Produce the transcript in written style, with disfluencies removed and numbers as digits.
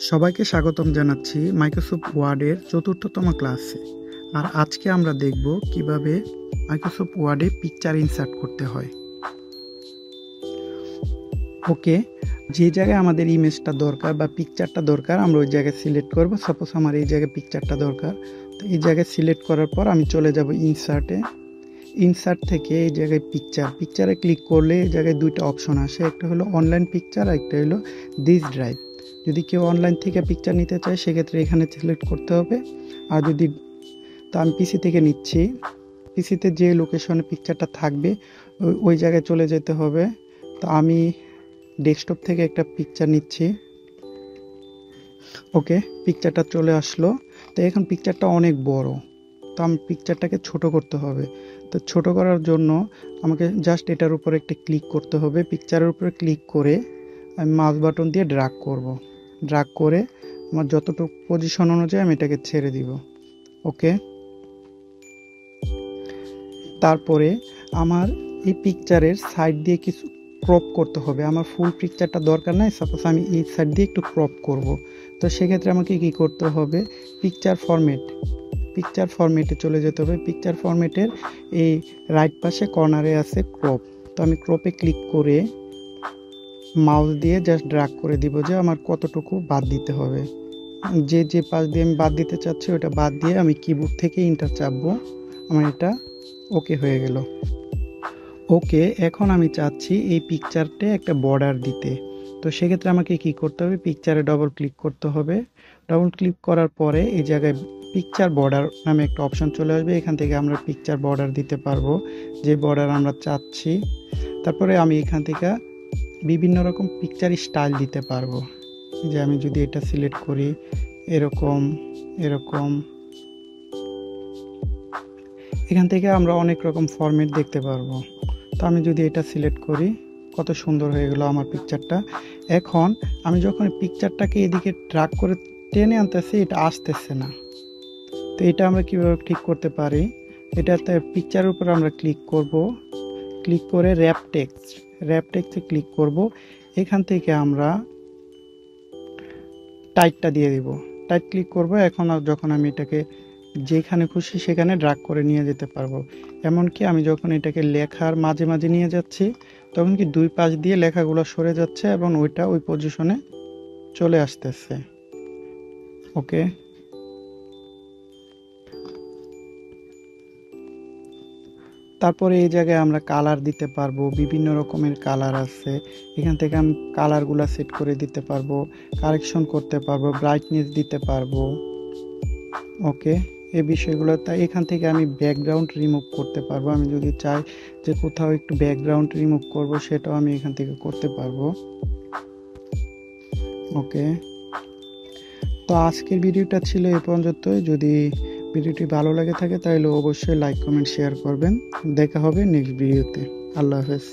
সবাইকে স্বাগতম জানাচ্ছি মাইক্রোসফট ওয়ার্ডের চতুর্থতম ক্লাসে। আর আজকে আমরা দেখব কিভাবে মাইক্রোসফট ওয়ার্ডে পিকচার ইনসার্ট করতে হয়। ওকে, যে জায়গায় আমাদের ইমেজটা দরকার বা পিকচারটা দরকার আমরা ওই জায়গায় সিলেক্ট করব। সাপোজ আমার এই জায়গায় পিকচারটা দরকার, তো এই জায়গায় সিলেক্ট করার পর আমি চলে যাব ইনসার্টে। ইনসার্ট থেকে এই জায়গায় পিকচারে ক্লিক করলে এই জায়গায় দুইটা অপশন আসে, একটা হলো অনলাইন পিকচার আর একটা হলো দিস ড্রাইভ। যদি কেউ অনলাইন থেকে পিকচার নিতে চায় সেক্ষেত্রে এখানে সিলেক্ট করতে হবে। আর যদি তো আমি পিসি থেকে নিচ্ছি, পিসিতে যে লোকেশনে পিকচারটা থাকবে ওই জায়গায় চলে যেতে হবে। তো আমি ডেস্কটপ থেকে একটা পিকচার নিচ্ছি। ওকে, পিকচারটা চলে আসলো। তো এখন পিকচারটা অনেক বড়, তো আমি পিকচারটাকে ছোট করতে হবে। তো ছোট করার জন্য আমাকে জাস্ট এটার উপরে একটা ক্লিক করতে হবে। পিকচারের উপরে ক্লিক করে আমি মাউস বাটন দিয়ে ড্র্যাগ করব। ড্র্যাগ করে আমার যতটুকু পজিশন অনুযায়ী আমি এটাকে ছেড়ে দিব। ওকে, তারপরে আমার এই পিকচারের সাইড দিয়ে কিছু ক্রপ করতে হবে। আমার ফুল পিকচারটা দরকার নাই, সাপোজ আমি এই সাইড দিয়ে একটু ক্রপ করব। তো সেক্ষেত্রে আমাকে কি করতে হবে, পিকচার ফরম্যাটে চলে যেতে হবে। পিকচার ফরম্যাটের এই রাইট পাশে কর্নারে আছে ক্রপ। তো আমি ক্রপে ক্লিক করে মাউস দিয়ে জাস্ট ড্র্যাগ করে দিব যে আমার কতটুকু বাদ দিতে হবে। যে পাশ দিয়ে আমি বাদ দিতে চাচ্ছি ওটা বাদ দিয়ে আমি কিবোর্ড থেকে এন্টার চাপবো। আমার এটা ওকে হয়ে গেল। ওকে, এখন আমি চাচ্ছি এই পিকচারতে একটা বর্ডার দিতে। তো সেক্ষেত্রে আমাকে কি করতে হবে, পিকচারে ডবল ক্লিক করতে হবে। ডবল ক্লিক করার পরে এই জায়গায় পিকচার বর্ডার নামে একটা অপশন চলে আসবে। এখান থেকে আমরা পিকচার বর্ডার দিতে পারবো, যে বর্ডার আমরা চাচ্ছি। তারপরে আমি এখান থেকে বিভিন্ন রকম পিকচার স্টাইল দিতে পারবো। যে আমি যদি এটা সিলেক্ট করি, এরকম এখান থেকে আমরা অনেক রকম ফরম্যাট দেখতে পারবো। তো আমি যদি এটা সিলেক্ট করি, কত সুন্দর হয়ে গেল আমার পিকচারটা। এখন আমি যখন পিকচারটাকে এদিকে ড্র্যাগ করে টেনে আনতেছি, এটা আসতেছে না। তো এটা আমরা কিভাবে ঠিক করতে পারি, এটাতে পিকচারের উপর আমরা ক্লিক করব। ক্লিক করে র্যাপ টেক্সটে ক্লিক করব। এখান থেকে আমরা টাইটটা দিয়ে দিব। টাইট ক্লিক করব। এখন যখন আমি এটাকে যেখানে খুশি সেখানে ড্র্যাগ করে নিয়ে যেতে পারবো। এমনকি আমি যখন এটাকে লেখার মাঝে মাঝে নিয়ে যাচ্ছি তখন কি দুই পাশ দিয়ে লেখাগুলো সরে যাচ্ছে এবং ওইটা ওই পজিশনে চলে আসতেছে। ওকে, তারপরে এই জায়গায় আমরা কালার দিতে পারবো। বিভিন্ন রকমের কালার আছে, এখান থেকে আমি কালারগুলো সেট করে দিতে পারবো, কারেকশন করতে পারবো, ব্রাইটনেস দিতে পারবো। ওকে, এই বিষয়গুলো। তাই এখান থেকে আমি ব্যাকগ্রাউন্ড রিমুভ করতে পারবো। আমি যদি চাই যে কোথাও একটু ব্যাকগ্রাউন্ড রিমুভ করব, সেটাও আমি এখান থেকে করতে পারবো। ওকে, তো আজকের ভিডিওটা ছিল এই পর্যন্তই। যদি ভিডিওটি ভালো লাগে থাকে তাহলে অবশ্যই লাইক কমেন্ট শেয়ার করবেন। দেখা হবে নেক্সট ভিডিওতে। আল্লাহ হাফেজ।